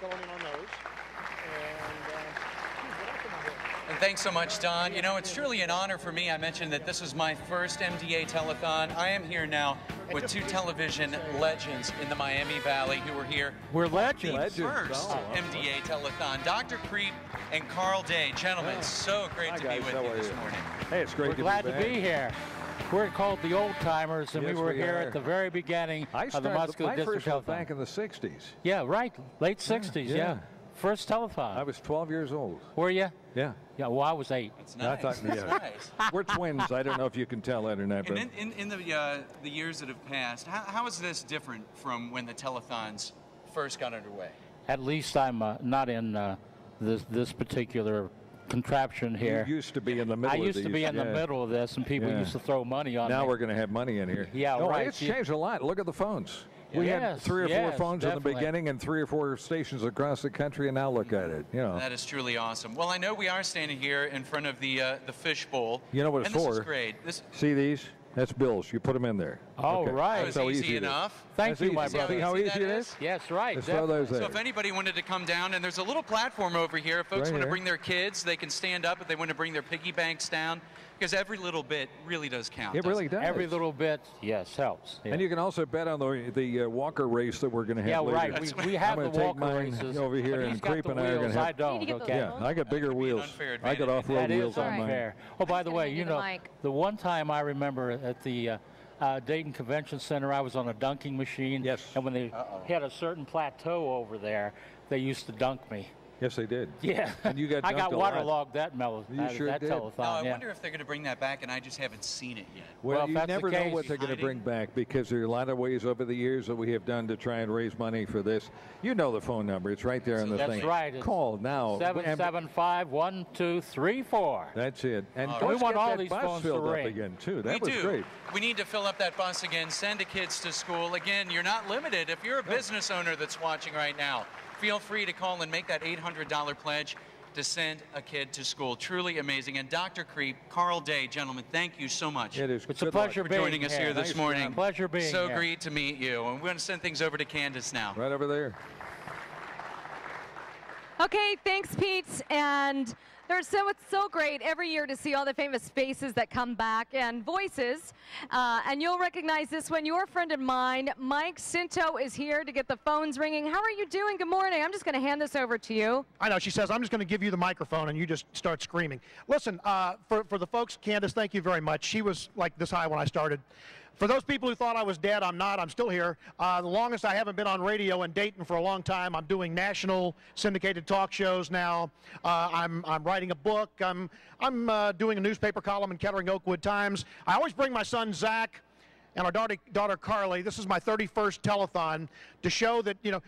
filling in on those. And thanks so much, Don. You know, it's truly an honor for me. I mentioned that this was my first MDA telethon. I am here now with two television legends in the Miami Valley who were here. We're legends. The first MDA telethon. Dr. Creep and Carl Day. Gentlemen, so great to be with you this morning. Hey, it's great to be back. We're glad to be here. We're called the Old Timers, and we were here at the very beginning of the Muscular District Telethon. Back in the 60s. Yeah, right. Late 60s, yeah. First telethon. I was 12 years old. Were you? Yeah. Yeah, well, I was 8. That's nice. That's nice. We're twins. I don't know if you can tell that or not. And in the years that have passed, how is this different from when the telethons first got underway? At least I'm not in this particular contraption here. You used to be in the middle of these. I used to be in the middle of this, and people used to throw money on me. Now we're going to have money in here. Yeah, right. It's changed a lot. Look at the phones. We had 3 or 4 phones in the beginning and 3 or 4 stations across the country, and now look at it. You know. That is truly awesome. Well, I know we are standing here in front of the fishbowl. You know what it's for? This is great. See these? That's bills. You put them in there. Oh, right. It's easy enough. Thank you, my brother. See how easy it is? Yes, right. So if anybody wanted to come down, and there's a little platform over here. If folks want to bring their kids, they can stand up. If they want to bring their piggy banks down, because every little bit really does count. It really does. Every little bit, yes, helps. Yeah. And you can also bet on the walker race that we're going to have later. Yeah, right. We have the walker races over here, and Creep and I are going to have. I don't. Okay. Yeah, I got bigger wheels. I got off-road wheels on mine. Fair. Oh, by the way, you know, the one time I remember at the Dayton Convention Center, I was on a dunking machine. Yes. And when they had a certain plateau over there, they used to dunk me. Yes, they did. Yeah. And you got I got waterlogged that telethon. Now, I wonder if they're going to bring that back, and I just haven't seen it yet. Well, you never know what they're going to bring back, because there are a lot of ways over the years that we have done to try and raise money for this. You know the phone number. It's right there on the thing. That's right. Call now. 775-1234. That's it. And we want all these phones filled to up ring. again, too. That was great. We need to fill up that bus again. Send the kids to school. Again, you're not limited. If you're a business owner that's watching right now, feel free to call and make that $800 pledge to send a kid to school. Truly amazing. And Dr. Creep, Carl Day, gentlemen, thank you so much. It's a pleasure for joining us here this morning. Pleasure being here. So great to meet you. And we're going to send things over to Candace now. Right over there. Okay, thanks, Pete. And it's so great every year to see all the famous faces that come back and voices. And you'll recognize this one. Your friend of mine, Mike Scinto, is here to get the phones ringing. How are you doing? Good morning. I'm just going to hand this over to you. I know. She says, I'm just going to give you the microphone, and you just start screaming. Listen, for the folks, Candace, thank you very much. She was like this high when I started. For those people who thought I was dead, I'm not. I'm still here. The longest I haven't been on radio in Dayton for a long time. I'm doing national syndicated talk shows now. I'm writing a book. I'm doing a newspaper column in Kettering Oakwood Times. I always bring my son Zach and our daughter Carly. This is my 31st telethon to show that, you know,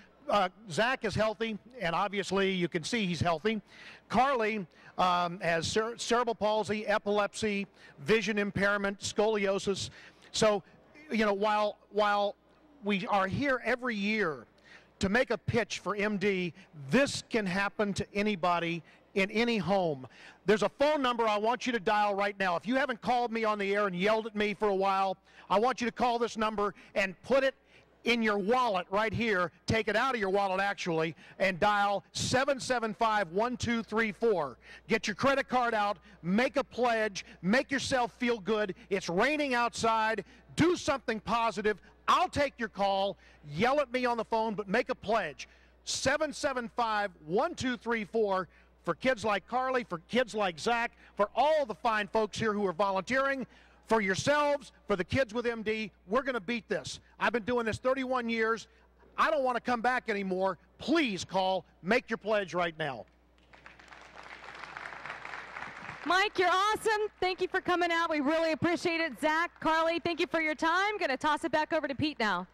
Zach is healthy, and obviously you can see he's healthy. Carly has cerebral palsy, epilepsy, vision impairment, scoliosis. So, you know, while we are here every year to make a pitch for MD, this can happen to anybody in any home. There's a phone number I want you to dial right now. If you haven't called me on the air and yelled at me for a while, I want you to call this number and put it in your wallet right here. Take it out of your wallet, actually, and dial 775-1234. Get your credit card out, make a pledge, make yourself feel good. It's raining outside. Do something positive. I'll take your call. Yell at me on the phone, but make a pledge. 775-1234 for kids like Carly, for kids like Zach, for all the fine folks here who are volunteering. For yourselves, for the kids with MD, we're going to beat this. I've been doing this 31 years. I don't want to come back anymore. Please call. Make your pledge right now. Mike, you're awesome. Thank you for coming out. We really appreciate it. Zach, Carly, thank you for your time. Going to toss it back over to Pete now.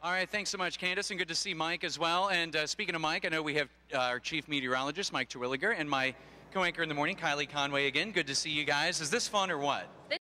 All right, thanks so much, Candace, and good to see Mike as well. And speaking of Mike, I know we have our chief meteorologist, Mike Terwilliger, and my co-anchor in the morning, Kylie Conway again. Good to see you guys. Is this fun or what?